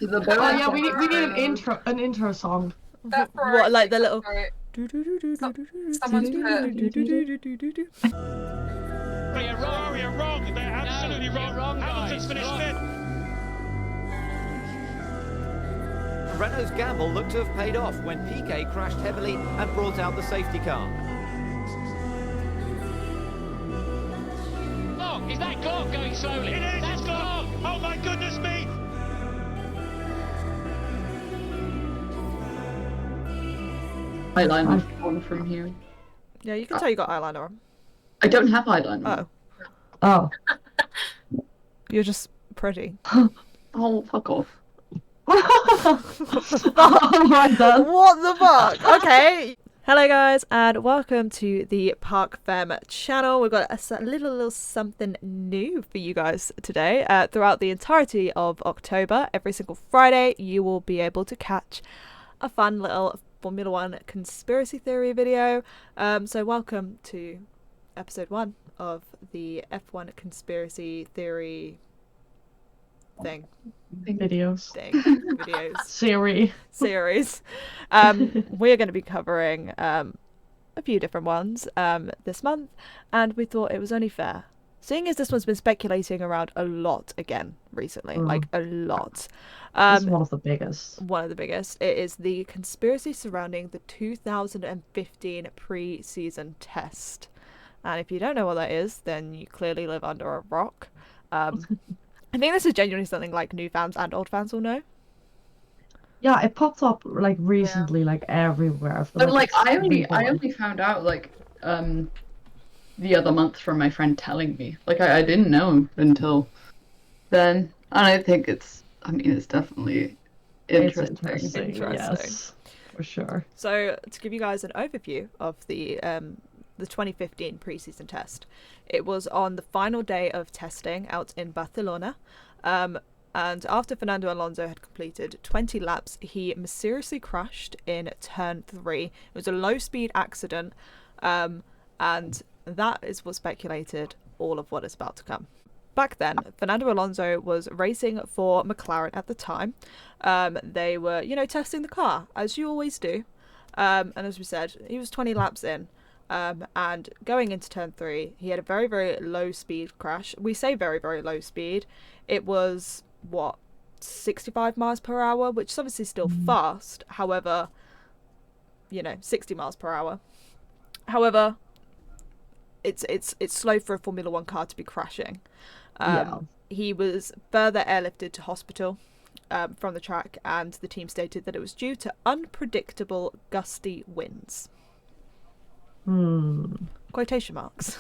the boat. Oh yeah, we need an intro song. What, like the little... Someone's put... But you're wrong. They're absolutely wrong. Hamilton's finished fifth. Renault's gamble looked to have paid off when Piquet crashed heavily and brought out the safety car. Oh, is that Clark going slowly? It is. That's Clark. Oh my goodness me. Eyeliner on from here. Yeah, you can tell you got eyeliner on. I don't have eyeliner. Oh. You're just pretty. Oh, fuck off. Oh my god. What the fuck? Okay. Hello guys and welcome to the Parc Femme channel. We've got a little something new for you guys today. Throughout the entirety of October, every single Friday, you will be able to catch a fun little Formula One conspiracy theory video. So welcome to episode 1 of the F1 conspiracy theory Videos. Series. We're going to be covering a few different ones this month, and we thought it was only fair, seeing as this one's been speculating around a lot again recently, like a lot. It's one of the biggest. One of the biggest. It is the conspiracy surrounding the 2015 pre-season test. And if you don't know what that is, then you clearly live under a rock. I think this is genuinely something like new fans and old fans will know. Yeah, it popped up like recently, like everywhere. But like I only found out like the other month from my friend telling me. Like I didn't know until then, and I think it's definitely interesting. Yes, for sure. So to give you guys an overview of the 2015 preseason test, it was on the final day of testing out in Barcelona, and after Fernando Alonso had completed 20 laps, he mysteriously crashed in turn 3. It was a low-speed accident, and that is what speculated all of what is about to come. Back then, Fernando Alonso was racing for McLaren at the time. They were, testing the car, as you always do. And as we said, he was 20 laps in. And going into turn 3, he had a very, very low speed crash. We say very, very low speed. It was, 65 miles per hour, which is obviously still fast. However, 60 miles per hour. However, it's slow for a Formula One car to be crashing. He was further airlifted to hospital from the track, and the team stated that it was due to unpredictable gusty winds. Quotation marks.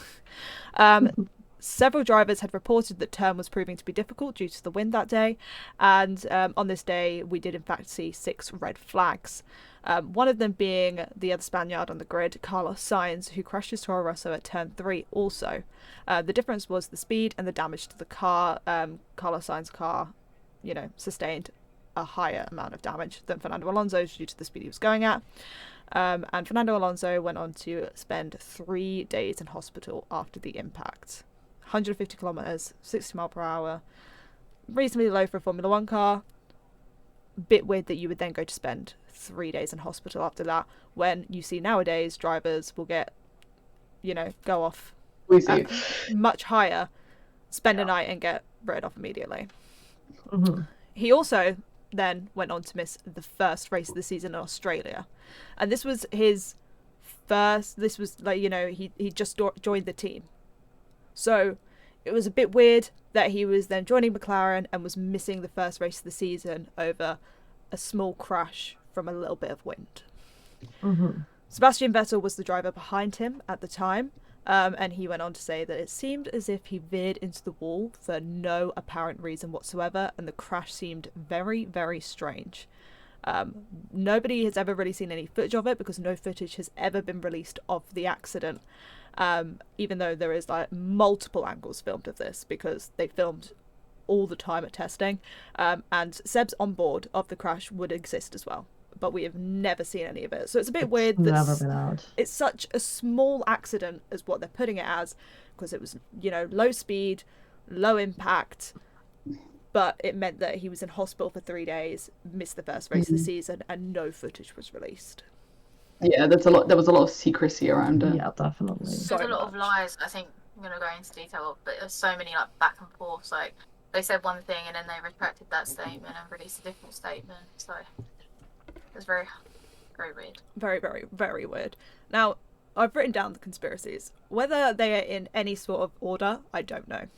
Several drivers had reported that turn was proving to be difficult due to the wind that day, and on this day we did in fact see 6 red flags. One of them being the other Spaniard on the grid, Carlos Sainz, who crashed his Toro Rosso at turn 3 also. The difference was the speed and the damage to the car. Carlos Sainz's car, sustained a higher amount of damage than Fernando Alonso's due to the speed he was going at. And Fernando Alonso went on to spend 3 days in hospital after the impact. 150 kilometers, 60 mile per hour, reasonably low for a Formula One car. Bit weird that you would then go to spend 3 days in hospital after that, when you see nowadays drivers will get, go off much higher, spend a night and get written off immediately. He also then went on to miss the first race of the season in Australia, and this was his first. This was he just joined the team, so it was a bit weird that he was then joining McLaren and was missing the first race of the season over a small crash from a little bit of wind. Sebastian Vettel was the driver behind him at the time, and he went on to say that it seemed as if he veered into the wall for no apparent reason whatsoever, and the crash seemed very, very strange. Nobody has ever really seen any footage of it because no footage has ever been released of the accident, even though there is multiple angles filmed of this because they filmed all the time at testing, and Seb's on board of the crash would exist as well. But we have never seen any of it. So it's a bit weird that never been out. It's such a small accident as what they're putting it as, because it was, low speed, low impact, but it meant that he was in hospital for 3 days, missed the first race of the season, and no footage was released. Yeah, there was a lot of secrecy around it. Yeah, definitely. So There's a lot of much. lies. I think I'm gonna go into detail, but there's so many like back and forth. Like they said one thing and then they retracted that statement and released a different statement. So it's very, very weird. Very, very, very weird. Now, I've written down the conspiracies. Whether they are in any sort of order, I don't know.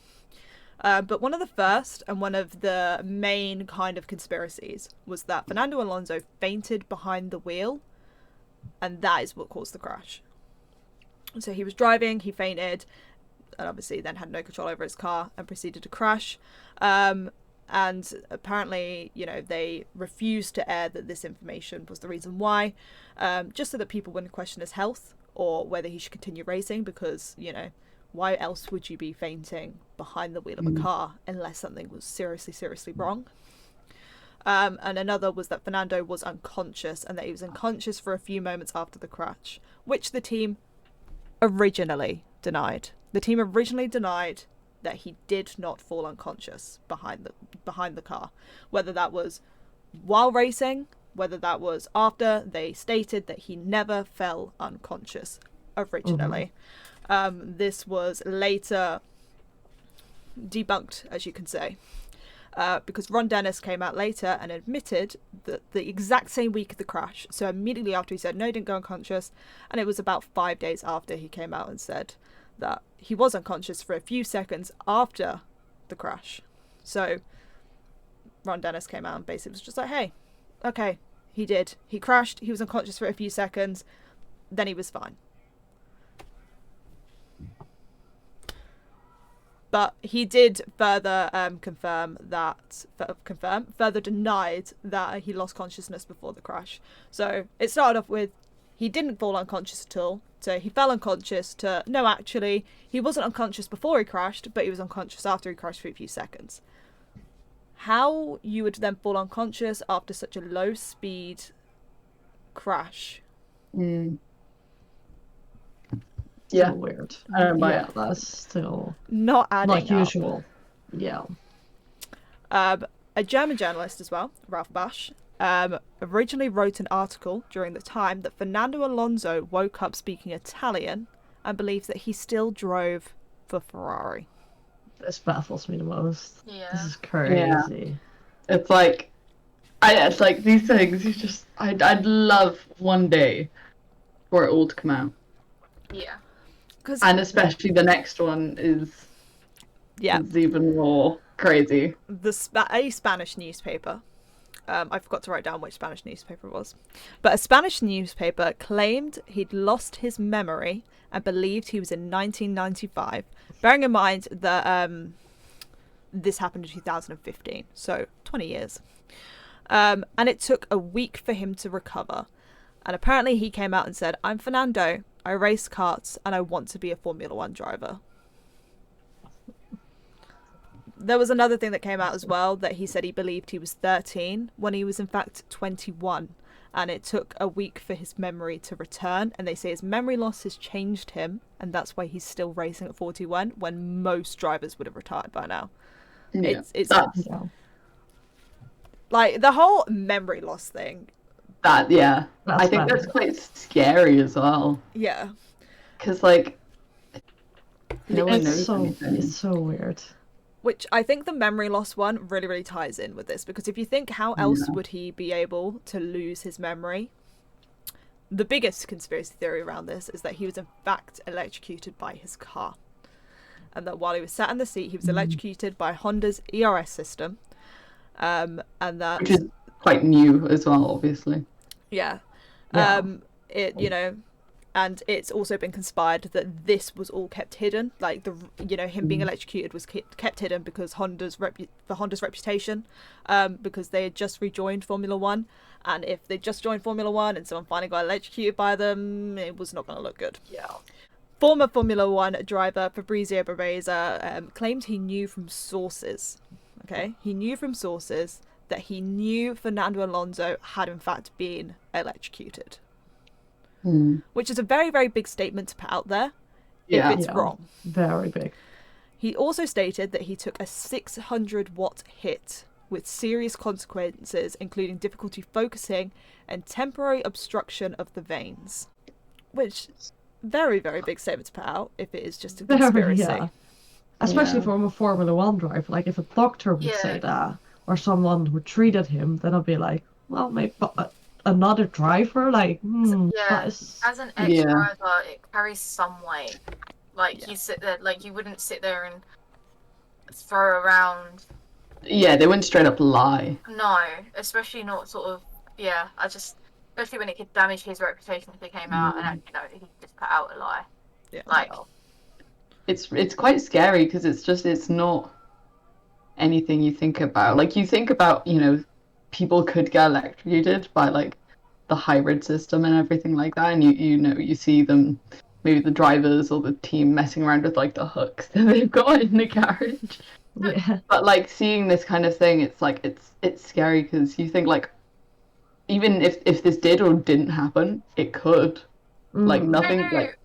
But one of the first and one of the main kind of conspiracies was that Fernando Alonso fainted behind the wheel, and that is what caused the crash. So he was driving, he fainted, and obviously then had no control over his car and proceeded to crash. And apparently, they refused to air that this information was the reason why, just so that people wouldn't question his health or whether he should continue racing, because, why else would you be fainting behind the wheel of a car unless something was seriously, seriously wrong? And another was that Fernando was unconscious and that he was unconscious for a few moments after the crash, which the team originally denied. The team originally denied that he did not fall unconscious behind the car. Whether that was while racing, whether that was after, they stated that he never fell unconscious originally. This was later debunked, as you can say, because Ron Dennis came out later and admitted that the exact same week of the crash, so immediately after he said no, he didn't go unconscious, and it was about 5 days after he came out and said that he was unconscious for a few seconds after the crash. So Ron Dennis came out and basically was just like, hey, okay, he crashed, he was unconscious for a few seconds, then he was fine. But he did further further denied that he lost consciousness before the crash. So it started off with he didn't fall unconscious at all, to he fell unconscious, to no, actually, he wasn't unconscious before he crashed, but he was unconscious after he crashed for a few seconds. How you would then fall unconscious after such a low speed crash? Yeah, Weird. I don't buy Yeah, it. that's still Not adding not up. usual. Yeah. A German journalist as well, Ralph Basch, originally wrote an article during the time that Fernando Alonso woke up speaking Italian and believes that he still drove for Ferrari. This baffles me the most. Yeah. This is crazy. It's like, it's like these things. I'd love one day for it all to come out, Yeah. and especially the next one is even more crazy. A Spanish newspaper. I forgot to write down which Spanish newspaper it was. But a Spanish newspaper claimed he'd lost his memory and believed he was in 1995, bearing in mind that this happened in 2015, so 20 years. And it took a week for him to recover. And apparently he came out and said, I'm Fernando, I race karts, and I want to be a Formula One driver. There was another thing that came out as well, that he said he believed he was 13 when he was in fact 21, and it took a week for his memory to return, and they say his memory loss has changed him, and that's why he's still racing at 41 when most drivers would have retired by now. Yeah. It's Yeah. like the whole memory loss thing. I think bad. that's quite scary as well, Yeah. because like no one knows It's anything. so weird. Which I think the memory loss one really, really ties in with this, because if you think how else Yeah. would he be able to lose his memory? The biggest conspiracy theory around this is that he was in fact electrocuted by his car. And that while he was sat in the seat, he was electrocuted by Honda's ERS system. And that... Which is quite new as well, obviously. Yeah. Yeah. And it's also been conspired that this was all kept hidden, like him being electrocuted was kept hidden because Honda's reputation, because they had just rejoined Formula One, and if they just joined Formula One and someone finally got electrocuted by them, it was not going to look good. Yeah. Former Formula One driver Fabrizio Barreza claimed he knew from sources. Okay, he knew from sources that he knew Fernando Alonso had in fact been electrocuted. Which is a very, very big statement to put out there if Yeah. it's wrong. Very big. He also stated that he took a 600-watt hit with serious consequences, including difficulty focusing and temporary obstruction of the veins. Which, very, very big statement to put out if it is just a conspiracy. Yeah. Especially Yeah. from a Formula One driver. Like, if a doctor would say that, or someone who treated him, then I'd be like, well, maybe another driver? Like, that is... As an Yeah. ex-driver, it carries some weight. Like, you sit there, like, you wouldn't sit there and throw around. Yeah, they wouldn't straight up lie. No, especially not sort of, especially when it could damage his reputation if it came out and, he just put out a lie. Yeah. Like, It's quite scary because it's not anything you think about. Like, you think about, people could get electrocuted by, like, the hybrid system and everything like that, and you see them, maybe the drivers or the team messing around with, like, the hooks that they've got in the garage. Yeah. But, like, seeing this kind of thing, it's like it's scary because you think, like, even if this did or didn't happen, it could. Like, I nothing, don't know like...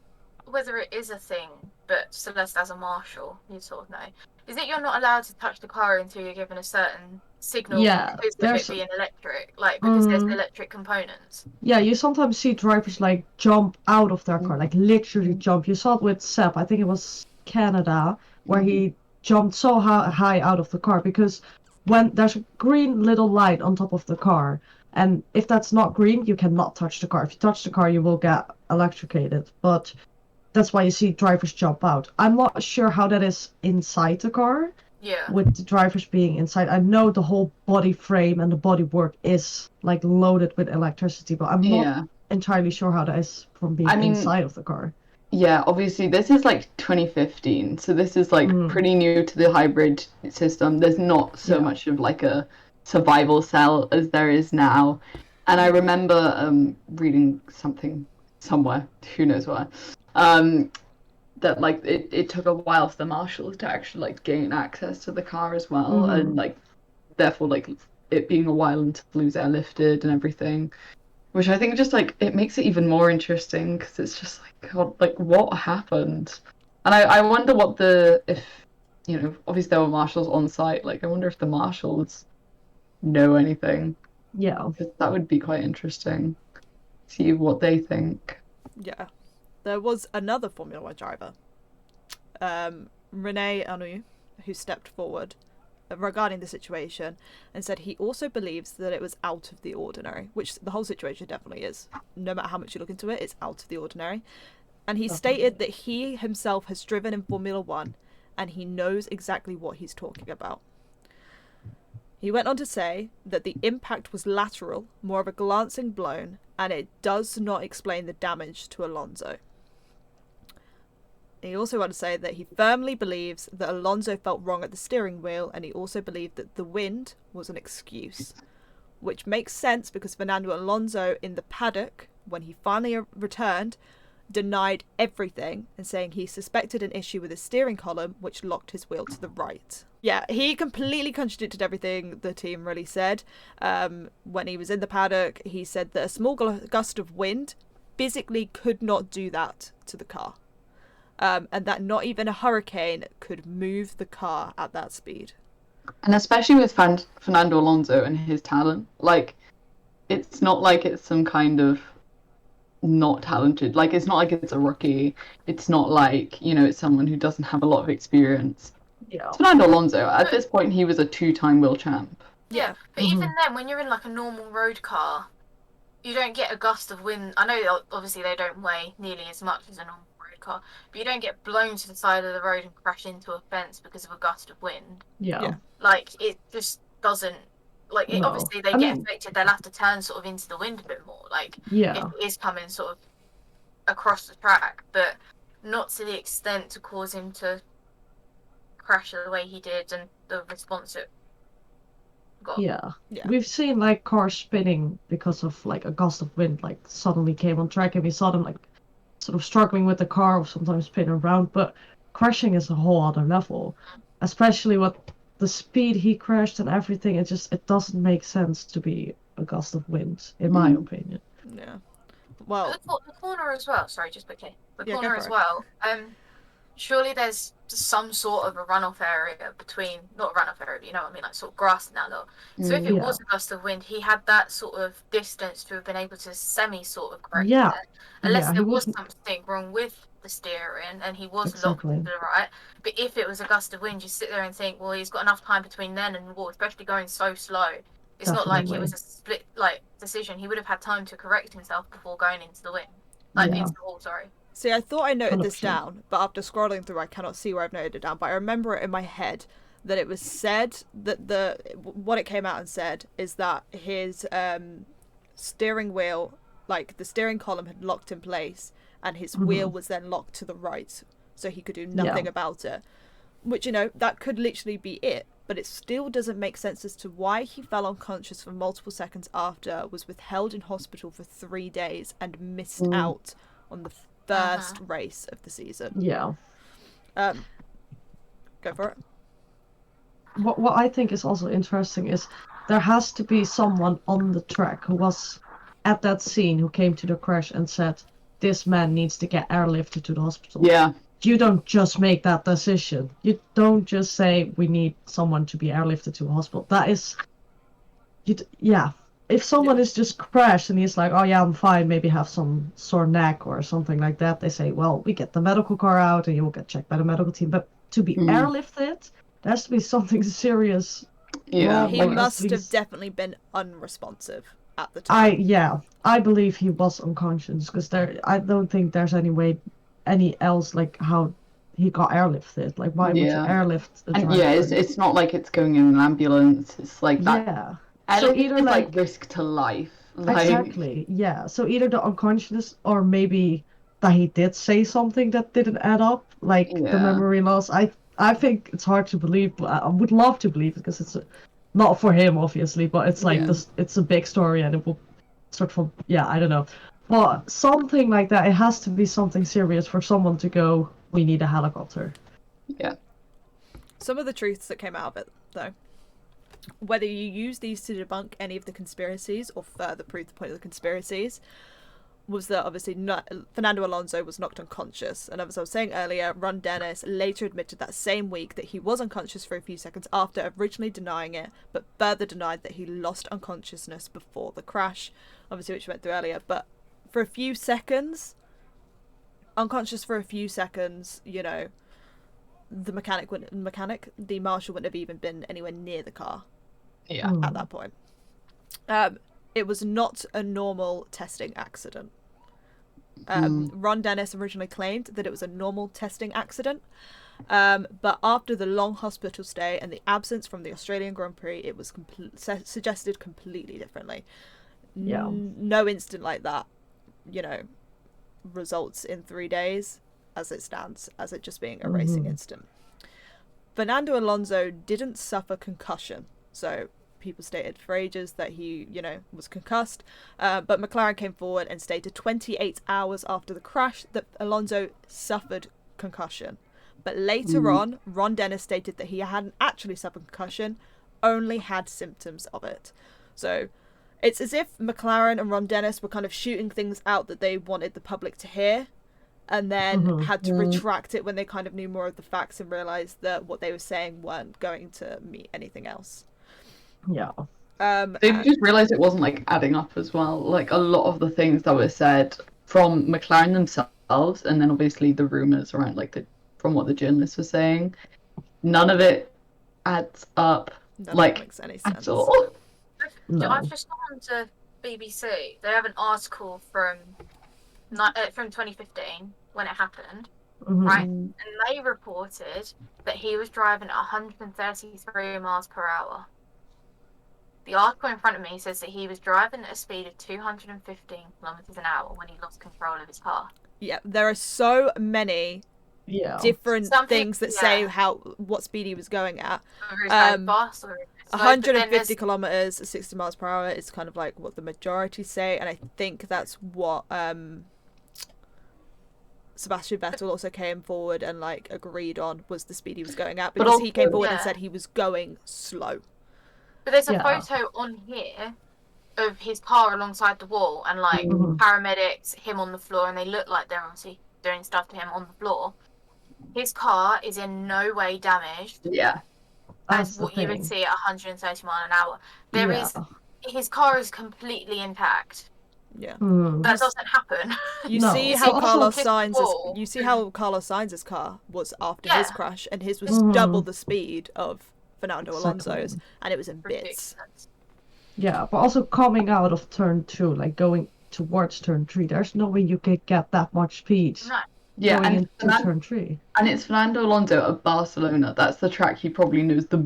whether it is a thing, but Celeste, as a marshal, you sort of know. Is it you're not allowed to touch the car until you're given a certain signal Yeah, because of there's- it being electric? Like, because there's electric components. Yeah, you sometimes see drivers like jump out of their car, like literally jump. You saw it with Seb, I think it was Canada, where he jumped so high out of the car because when there's a green little light on top of the car, and if that's not green, you cannot touch the car. If you touch the car, you will get electrocuted. But that's why you see drivers jump out. I'm not sure how that is inside the car. Yeah. With the drivers being inside. I know the whole body frame and the bodywork is like loaded with electricity, but I'm not entirely sure how that is from being inside of the car. Yeah, obviously this is like 2015, so this is like pretty new to the hybrid system. There's not so much of like a survival cell as there is now. And I remember reading something somewhere, who knows where, that like it took a while for the marshals to actually like gain access to the car as well, and like therefore like it being a while until it was airlifted and everything, which I think just like it makes it even more interesting because it's just like, God, like what happened. And I wonder what if obviously there were marshals on site, like I wonder if the marshals know anything. Yeah, That would be quite interesting, see what they think. Yeah. There was another Formula One driver, René Arnoux, who stepped forward regarding the situation and said he also believes that it was out of the ordinary, which the whole situation definitely is. No matter how much you look into it, it's out of the ordinary. And he stated that he himself has driven in Formula One and he knows exactly what he's talking about. He went on to say that the impact was lateral, more of a glancing blow, and it does not explain the damage to Alonso. He also went to say that he firmly believes that Alonso felt wrong at the steering wheel, and he also believed that the wind was an excuse. Which makes sense because Fernando Alonso in the paddock, when he finally returned, denied everything and saying he suspected an issue with his steering column, which locked his wheel to the right. Yeah, he completely contradicted everything the team really said. When he was in the paddock, he said that a small gust of wind physically could not do that to the car. And that not even a hurricane could move the car at that speed. And especially with Fernando Alonso and his talent, like, it's not like it's some kind of not talented, like, it's not like it's a rookie, it's not like, it's someone who doesn't have a lot of experience. Yeah. It's Fernando Alonso. At this point, he was a 2-time world champ. Yeah, but even then, when you're in like a normal road car, you don't get a gust of wind. I know obviously they don't weigh nearly as much as a normal road car, but you don't get blown to the side of the road and crash into a fence because of a gust of wind. Yeah. Like, it just doesn't, like, No. obviously they get affected, they'll have to turn sort of into the wind a bit more, like, if it is coming sort of across the track, but not to the extent to cause him to crash the way he did and the response it got. Yeah. We've seen like cars spinning because of like a gust of wind, like suddenly came on track, and we saw them like sort of struggling with the car or sometimes spinning around, but crashing is a whole other level, especially with the speed he crashed and everything. It doesn't make sense to be a gust of wind, in my opinion. Yeah. Well, the corner as well, sorry, just quickly. The Yeah, corner go as for it. well. surely there's some sort of a runoff area between, not a runoff area, but you know what I mean, like sort of grass and that lot. So if it was a gust of wind, he had that sort of distance to have been able to sort of correct it. Unless there was something wrong with the steering and he was locked to the right. But if it was a gust of wind, you sit there and think, well, he's got enough time between then and the wall, especially going so slow. It's not like it was a split decision. He would have had time to correct himself before going into the wind. Into the wall, sorry. See, I thought I noted 100%. this down, but after scrolling through, I cannot see where I've noted it down. But I remember it in my head that it was said that what it came out and said is that his steering wheel, like the steering column, had locked in place, and his wheel was then locked to the right, so he could do nothing about it. Which, you know, that could literally be it. But it still doesn't make sense as to why he fell unconscious for multiple seconds after, was withheld in hospital for 3 days, and missed out on the first race of the season. Yeah. Go for it. What I think is also interesting is there has to be someone on the track who was at that scene, who came to the crash and said, this man needs to get airlifted to the hospital. Yeah. You don't just make that decision. You don't just say, we need someone to be airlifted to a hospital. That is... If someone is just crashed and he's like, oh yeah, I'm fine, maybe have some sore neck or something like that, they say, well, we get the medical car out and you will get checked by the medical team. But to be airlifted, there has to be something serious. Yeah. He must have definitely been unresponsive at the time. I believe he was unconscious, because I don't think there's any else, like how he got airlifted. Like, why would you airlift the driver? And it's not like it's going in an ambulance. It's like that. Yeah. So either like risk to life. Exactly. Yeah. So either the unconsciousness, or maybe that he did say something that didn't add up, like the memory loss. I think it's hard to believe, but I would love to believe, because it's not for him, obviously, but it's like this. It's a big story, and it will sort of I don't know, but something like that. It has to be something serious for someone to go, we need a helicopter. Yeah. Some of the truths that came out of it, though, whether you use these to debunk any of the conspiracies or further prove the point of the conspiracies, was that obviously Fernando Alonso was knocked unconscious. And as I was saying earlier, Ron Dennis later admitted that same week that he was unconscious for a few seconds after originally denying it, but further denied that he lost unconsciousness before the crash, obviously, which we went through earlier. But for a few seconds, unconscious for a few seconds, you know, the marshal wouldn't have even been anywhere near the car. Yeah. At that point. It was not a normal testing accident. Ron Dennis originally claimed that it was a normal testing accident, but after the long hospital stay and the absence from the Australian Grand Prix, it was suggested completely differently. Yeah. No incident like that, you know, results in 3 days as it stands, as it just being a racing incident. Fernando Alonso didn't suffer concussion, so people stated for ages that he, you know, was concussed, but McLaren came forward and stated 28 hours after the crash that Alonso suffered concussion. But later on, Ron Dennis stated that he hadn't actually suffered concussion, only had symptoms of it. So it's as if McLaren and Ron Dennis were kind of shooting things out that they wanted the public to hear, and then had to retract it when they kind of knew more of the facts and realised that what they were saying weren't going to meet anything else. Yeah. They just realised it wasn't like adding up as well. Like a lot of the things that were said from McLaren themselves, and then obviously the rumours around from what the journalists were saying, none of it adds up. None of it makes any sense. At all. No. I've just gone to BBC. They have an article from 2015 when it happened, right? And they reported that he was driving at 133 miles per hour. The article in front of me says that he was driving at a speed of 215 kilometers an hour when he lost control of his car. Yeah, there are so many different things that say what speed he was going at. 150 kilometers at 60 miles per hour is kind of like what the majority say, and I think that's what Sebastian Vettel also came forward and like agreed on was the speed he was going at, because he came forward and said he was going slow. But there's a photo on here of his car alongside the wall, and like paramedics, him on the floor, and they look like they're obviously doing stuff to him on the floor. his car is in no way damaged. Yeah. As what you would see at 130 mile an hour. His car is completely intact. Yeah. That doesn't happen. You see how Carlos Sainz's car was after his crash, and his was double the speed of Fernando Alonso's, and it was in bits. Yeah, but also coming out of turn 2, like going towards turn 3, there's no way you could get that much speed. No. Yeah, going into turn 3. And it's Fernando Alonso of Barcelona. That's the track he probably knows the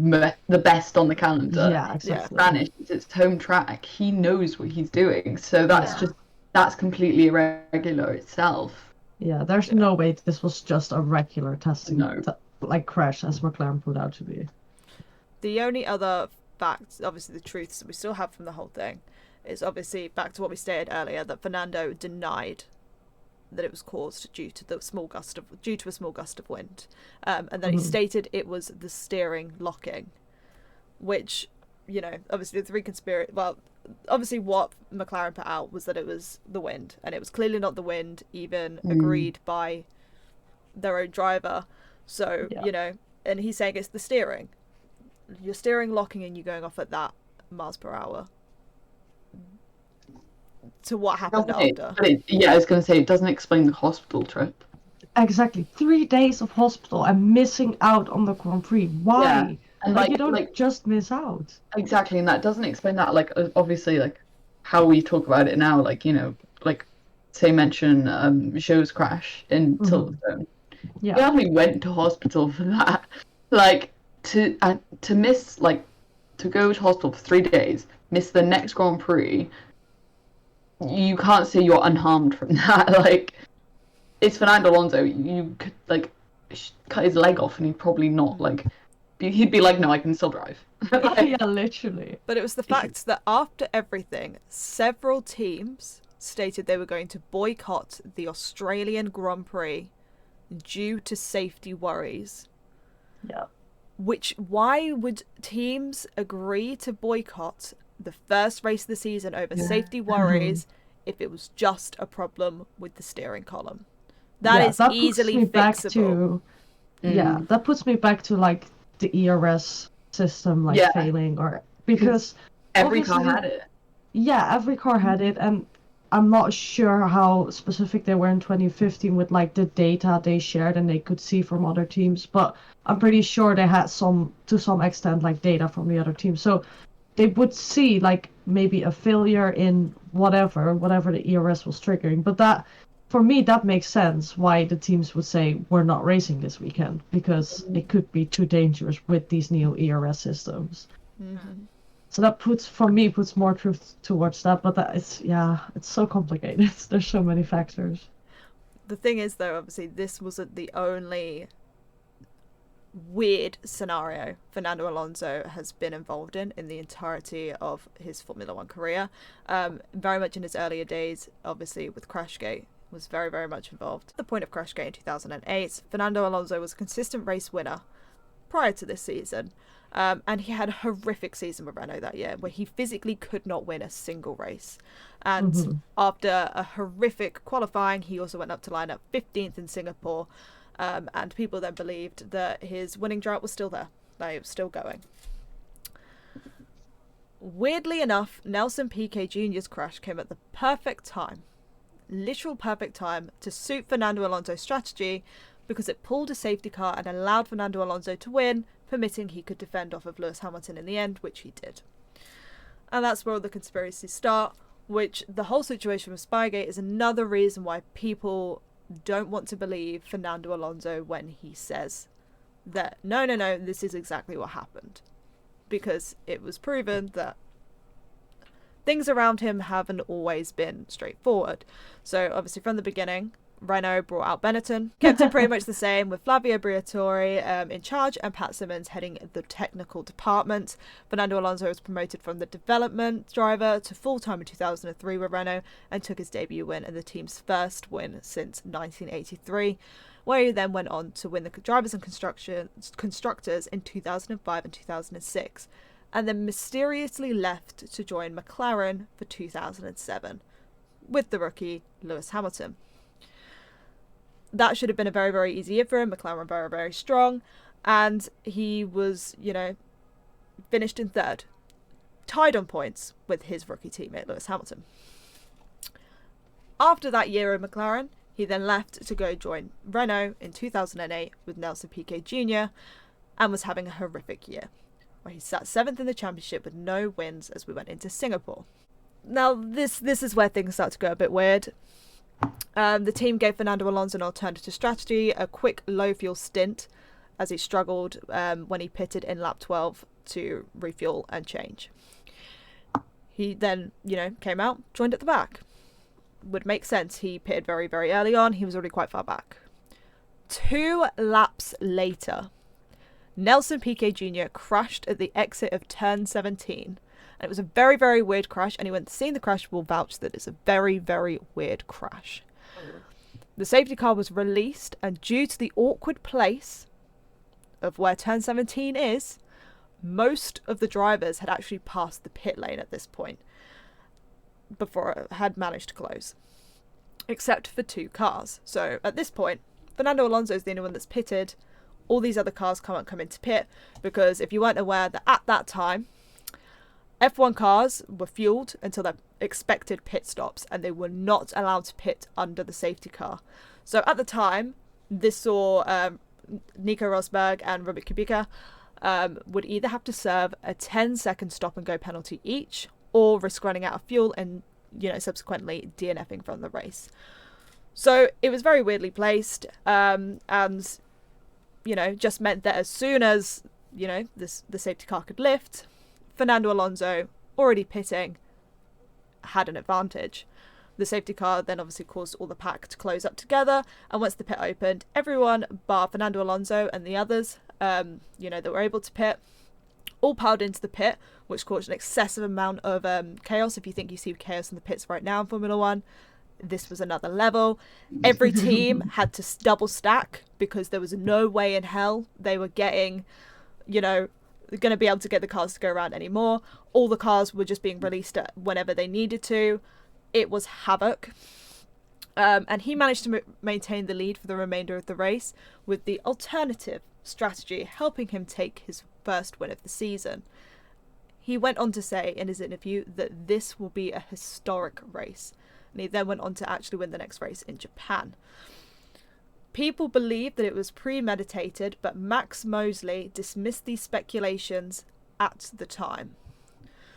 best on the calendar. Yeah, exactly. Spanish, it's its home track. He knows what he's doing. So that's completely irregular itself. Yeah, there's no way this was just a regular testing crash, as McLaren put out to be. The only other facts, obviously the truths that we still have from the whole thing, is obviously back to what we stated earlier, that Fernando denied that it was caused due to a small gust of wind, and then he stated it was the steering locking, which, you know, obviously the three conspiracy. Well, obviously what McLaren put out was that it was the wind, and it was clearly not the wind, even agreed by their own driver. So you know, and he's saying it's the steering. You're steering locking and you're going off at that miles per hour. To what happened after. I was going to say, it doesn't explain the hospital trip. Exactly. 3 days of hospital and missing out on the Grand Prix. Why? Yeah. And you don't just miss out. Exactly, and that doesn't explain that. Like, obviously, like, how we talk about it now, like, you know, like, say mention Zhou's crash in Silverstone. Yeah. He only went to hospital for that. Like, to miss, like, to go to hospital for 3 days, miss the next Grand Prix, you can't say you're unharmed from that. Like, it's Fernando Alonso. You could, like, cut his leg off and he'd probably not, like, he'd be like, no, I can still drive. Yeah, literally. But it was the fact that after everything, several teams stated they were going to boycott the Australian Grand Prix due to safety worries. Yeah. Why would teams agree to boycott the first race of the season over safety worries if it was just a problem with the steering column? That is easily fixable. That puts me back to, like, the ERS system, like, failing, or because every car had it. Yeah, every car had it, and I'm not sure how specific they were in 2015 with, like, the data they shared and they could see from other teams, but I'm pretty sure they had to some extent, like, data from the other teams. So they would see, like, maybe a failure in whatever the ERS was triggering. But that, for me, that makes sense why the teams would say we're not racing this weekend, because it could be too dangerous with these new ERS systems. So that puts more truth towards that. But that is, it's so complicated. There's so many factors. The thing is, though, obviously this wasn't the only weird scenario Fernando Alonso has been involved in the entirety of his Formula One career. Very much in his earlier days, obviously with Crashgate, was very, very much involved. At the point of Crashgate in 2008, Fernando Alonso was a consistent race winner prior to this season, and he had a horrific season with Renault that year where he physically could not win a single race. And after a horrific qualifying, he also went up to line up 15th in Singapore. And people then believed that his winning drought was still there, that it was still going. Weirdly enough, Nelson Piquet Jr.'s crash came at the perfect time, literal perfect time, to suit Fernando Alonso's strategy, because it pulled a safety car and allowed Fernando Alonso to win, permitting he could defend off of Lewis Hamilton in the end, which he did. And that's where all the conspiracies start, which the whole situation with Spygate is another reason why people don't want to believe Fernando Alonso when he says that no, this is exactly what happened, because it was proven that things around him haven't always been straightforward. So obviously from the beginning, Renault brought out Benetton, kept it pretty much the same, with Flavio Briatore in charge and Pat Simmons heading the technical department. Fernando Alonso was promoted from the development driver to full-time in 2003 with Renault and took his debut win and the team's first win since 1983, where he then went on to win the drivers and constructors in 2005 and 2006, and then mysteriously left to join McLaren for 2007 with the rookie Lewis Hamilton. that should have been a very, very easy year for him. McLaren were very, very strong, and he was, finished in third, tied on points with his rookie teammate Lewis Hamilton. After that year in McLaren, he then left to go join Renault in 2008 with Nelson Piquet Jr. and was having a horrific year, where he sat 7th in the championship with no wins as we went into Singapore. Now, this is where things start to go a bit weird. The team gave Fernando Alonso an alternative strategy, a quick low-fuel stint, as he struggled when he pitted in lap 12 to refuel and change. He then, came out, joined at the back. Would make sense. He pitted very, very early on. He was already quite far back. 2 laps later, Nelson Piquet Jr. crashed at the exit of turn 17. And it was a very, very weird crash. Anyone seeing the crash will vouch that it's a very, very weird crash. The safety car was released, and due to the awkward place of where turn 17 is, most of the drivers had actually passed the pit lane at this point before it had managed to close, except for 2 cars. So at this point, Fernando Alonso is the only one that's pitted. All these other cars can't come into pit, because if you weren't aware, that at that time, F1 cars were fueled until their expected pit stops, and they were not allowed to pit under the safety car. So at the time, this saw Nico Rosberg and Robert Kubica would either have to serve a 10-second stop and go penalty each, or risk running out of fuel and, subsequently DNFing from the race. So it was very weirdly placed, and, just meant that as soon as, the safety car could lift, Fernando Alonso, already pitting, had an advantage. The safety car then obviously caused all the pack to close up together, and once the pit opened, everyone bar Fernando Alonso and the others, that were able to pit, all piled into the pit, which caused an excessive amount of chaos. If you think you see chaos in the pits right now in Formula 1, this was another level. Every team had to double stack, because there was no way in hell they were getting, going to be able to get the cars to go around anymore. All the cars were just being released whenever they needed to. It was havoc. And he managed to maintain the lead for the remainder of the race, with the alternative strategy helping him take his first win of the season. He went on to say in his interview that this will be a historic race, and he then went on to actually win the next race in Japan. People believe that it was premeditated, but Max Mosley dismissed these speculations at the time.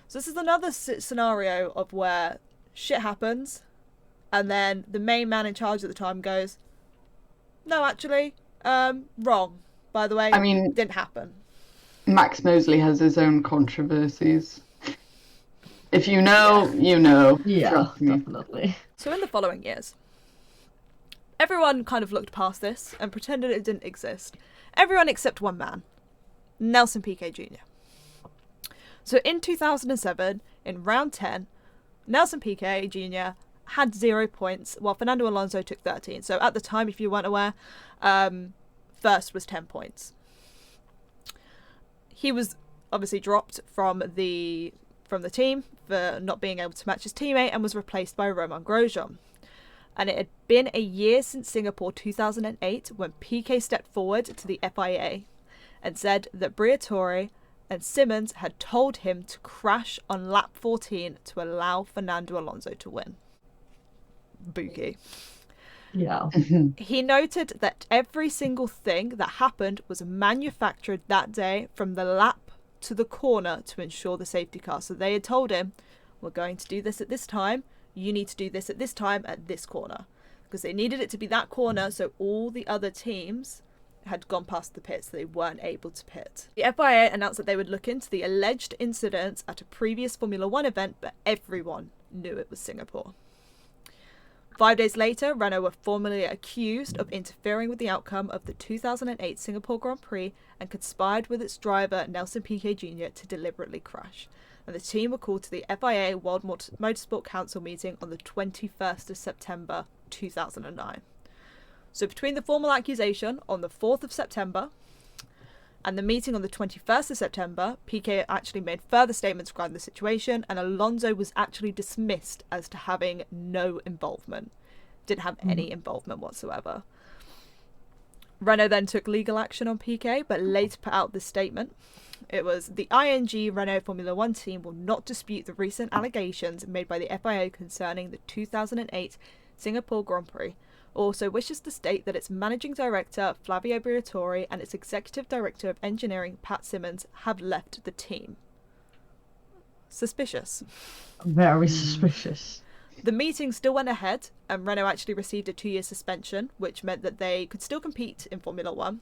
So this is another scenario of where shit happens, and then the main man in charge at the time goes, no, actually, wrong. By the way, didn't happen. Max Mosley has his own controversies. If you know, you know. Yeah, definitely. So in the following years, everyone kind of looked past this and pretended it didn't exist. Everyone except one man, Nelson Piquet Jr. So in 2007, in round 10, Nelson Piquet Jr. had 0 points, while Fernando Alonso took 13. So at the time, if you weren't aware, first was 10 points. He was obviously dropped from the team for not being able to match his teammate, and was replaced by Romain Grosjean. And it had been a year since Singapore 2008 when Piquet stepped forward to the FIA and said that Briatore and Simmons had told him to crash on lap 14 to allow Fernando Alonso to win. Boogie. Yeah. He noted that every single thing that happened was manufactured that day, from the lap to the corner, to ensure the safety car. So they had told him, we're going to do this at this time, you need to do this at this time at this corner, because they needed it to be that corner so all the other teams had gone past the pit, so they weren't able to pit. The FIA announced that they would look into the alleged incidents at a previous Formula 1 event, but everyone knew it was Singapore. 5 days later, Renault were formally accused of interfering with the outcome of the 2008 Singapore Grand Prix and conspired with its driver Nelson Piquet Jr. to deliberately crash. And the team were called to the FIA World Motorsport Council meeting on the 21st of September 2009. So between the formal accusation on the 4th of September and the meeting on the 21st of September, Piquet actually made further statements regarding the situation, and Alonso was actually dismissed as to having no involvement. Didn't have any involvement whatsoever. Renault then took legal action on Piquet, but later put out this statement. It was, the ING Renault Formula One team will not dispute the recent allegations made by the FIA concerning the 2008 Singapore Grand Prix. Also wishes to state that its managing director, Flavio Briatore, and its executive director of engineering, Pat Simmons, have left the team. Suspicious. Very suspicious. The meeting still went ahead, and Renault actually received a 2-year suspension, which meant that they could still compete in Formula One.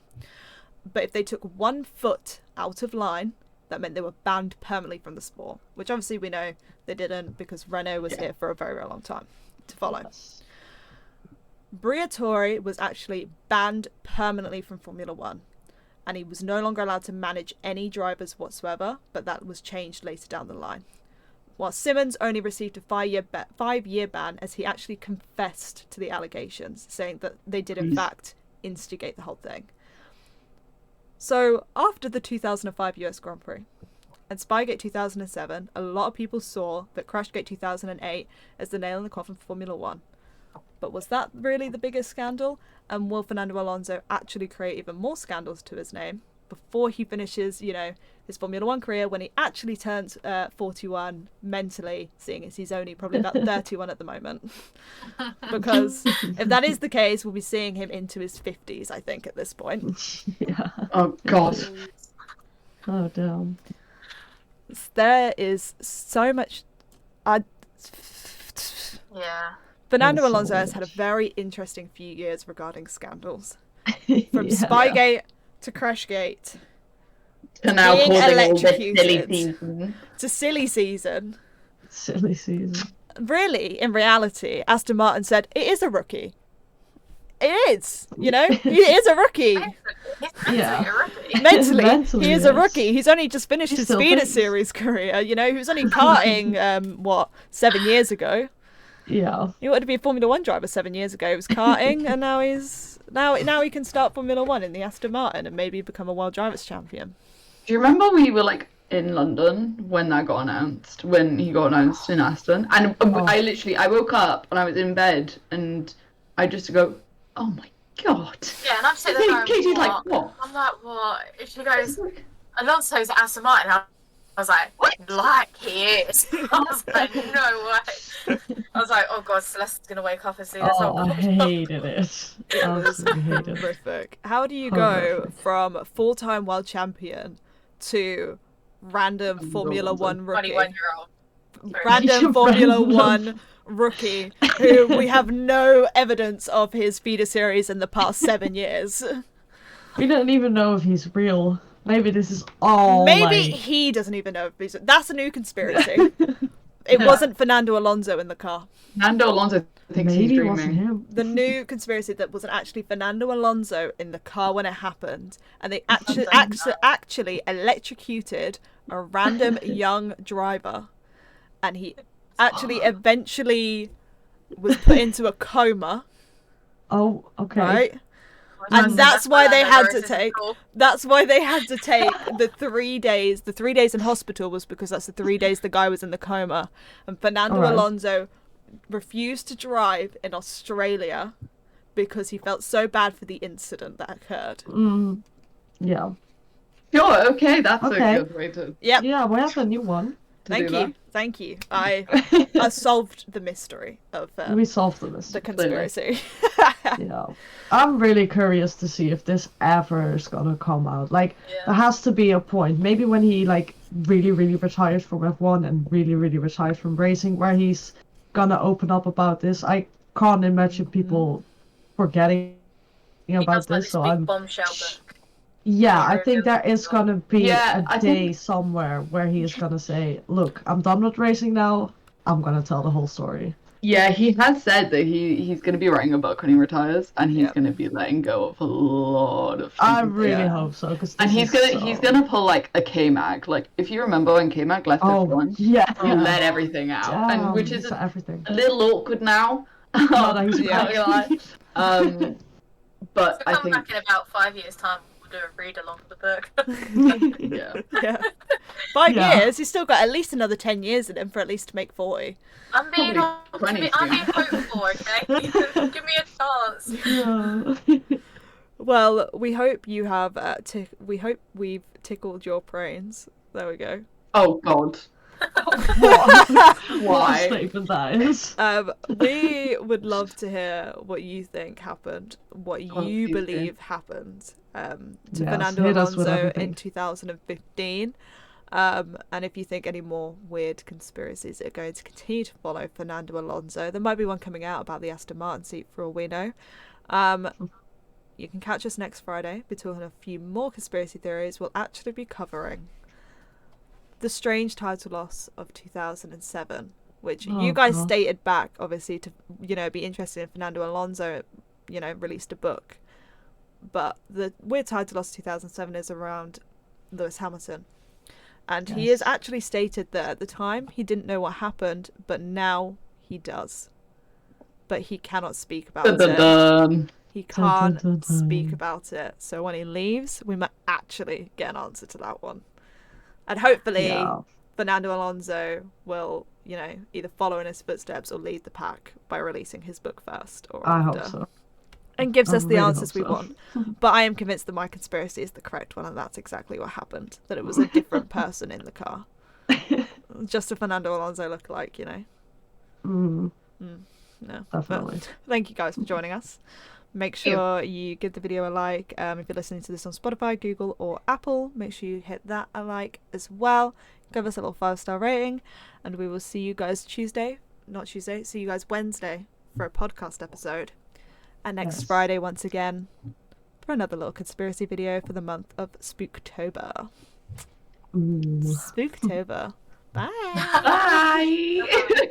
But if they took 1 foot out of line, that meant they were banned permanently from the sport, which obviously we know they didn't, because Renault was here for a very, very long time to follow. Yes. Briatore was actually banned permanently from Formula One, and he was no longer allowed to manage any drivers whatsoever, but that was changed later down the line. While Simmons only received a 5-year ban, as he actually confessed to the allegations, saying that they did in fact instigate the whole thing. So after the 2005 US Grand Prix and Spygate 2007, a lot of people saw that Crashgate 2008 as the nail in the coffin for Formula One. But was that really the biggest scandal? And will Fernando Alonso actually create even more scandals to his name before he finishes, his Formula One career, when he actually turns 41 mentally, seeing as he's only probably about 31 at the moment? Because if that is the case, we'll be seeing him into his 50s, I think, at this point. Yeah. Oh God. Oh damn. There is so much. Yeah. Fernando There's so Alonso has had a much. very interesting few years regarding scandals. From Yeah. Spygate to Crashgate And now being causing all the electrocuted. silly season. to silly season. Silly season. Really, in reality, Aston Martin said it is a rookie. It is, he is a rookie. Yeah. Mentally, he is a yes. rookie. He's only just finished He his still Speeder thinks. Series career. He was only karting, 7 years ago. Yeah. He wanted to be a Formula One driver 7 years ago. He was karting, and now he can start Formula One in the Aston Martin and maybe become a World Drivers' Champion. Do you remember we were in London when that got announced? When he got announced in Aston, and I woke up and I was in bed and I just go, oh my God. Yeah, and I'm sitting there going, Katie's what? like, what? I'm like, what? She goes, Alonso's at Aston Martin. I was like, he is. I was like, no way. I was like, oh God, Celeste's going to wake up as soon as Oh, I hated it. It was Absolutely hated it. horrific. How do you go Horrific. from full-time world champion to random Formula One rookie? 21-year-old. Random Formula Random. One rookie who we have no evidence of his feeder series in the past 7 years. We don't even know if he's real. Maybe this is all Maybe like... he doesn't even know if he's... That's a new conspiracy. It wasn't Fernando Alonso in the car. Fernando Alonso thinks Maybe he's it wasn't dreaming. him. The new conspiracy that wasn't actually Fernando Alonso in the car when it happened, and they actually electrocuted a random young driver, and he actually eventually was put into a coma, Oh, okay. right? And that's why they had to take. That's why they had to take the 3 days. The 3 days in hospital was because that's the 3 days the guy was in the coma, and Fernando Alright. Alonso refused to drive in Australia because he felt so bad for the incident that occurred. Yeah. Sure, okay, that's Okay. a good way to Yep. Yeah, we have a new one. Thank do you. that. Thank you. I solved the mystery of We solved the this. conspiracy. Yeah. I'm really curious to see if this ever is gonna come out. Like, there has to be a point. Maybe when he, really, really retires from F1 and really, really retires from racing, where he's gonna open up about this. I can't imagine people forgetting about this, so I'm... bombshell book. Yeah, I think there is gonna be Yeah, a I day think- somewhere where he is gonna say, look, I'm done with racing now, I'm gonna tell the whole story. Yeah, he has said that he's going to be writing a book when he retires, and he's going to be letting go of a lot of things. I really hope so, because And he's gonna pull a K-Mag. If you remember when K-Mag left F1, yeah, he let everything out, and which is for everything. a little awkward now. Now that he's Not back. gonna lie. But So I come think back in about 5 years' time, we'll do a read along of the book. yeah. Yeah. 5 Yeah. years, he's still got at least another 10 years in him for at least to make 40. I'm being Probably 20 hopeful, okay? Give me a chance. Yeah. Well, we hope you have. We hope we've tickled your brains. There we go. Oh God. What a Why? statement that is. We would love to hear what you think happened, what you please do. believe happened to Yes, Fernando hit us with Alonso in everything. 2015. And if you think any more weird conspiracies are going to continue to follow Fernando Alonso, there might be one coming out about the Aston Martin seat for all we know. You can catch us next Friday. We're talking a few more conspiracy theories. We'll actually be covering the strange title loss of 2007, which you guys God. stated back, obviously, to be interested in Fernando Alonso, released a book. But the weird title loss of 2007 is around Lewis Hamilton. And he has actually stated that at the time he didn't know what happened, but now he does. But he cannot speak about it. He can't speak about it. So when he leaves, we might actually get an answer to that one. And hopefully Fernando Alonso will, either follow in his footsteps or lead the pack by releasing his book first or after. I hope so. And gives us the really answers we hope so. want. But I am convinced that my conspiracy is the correct one, and that's exactly what happened. That it was a different person in the car. Just a Fernando Alonso lookalike, No. Definitely. But thank you guys for joining us. Make sure you give the video a like. If you're listening to this on Spotify, Google, or Apple, make sure you hit that a like as well. Give us a little 5-star rating, and we will see you guys see you guys Wednesday for a podcast episode. And next Friday, once again, for another little conspiracy video for the month of Spooktober. Spooktober. Bye. Bye.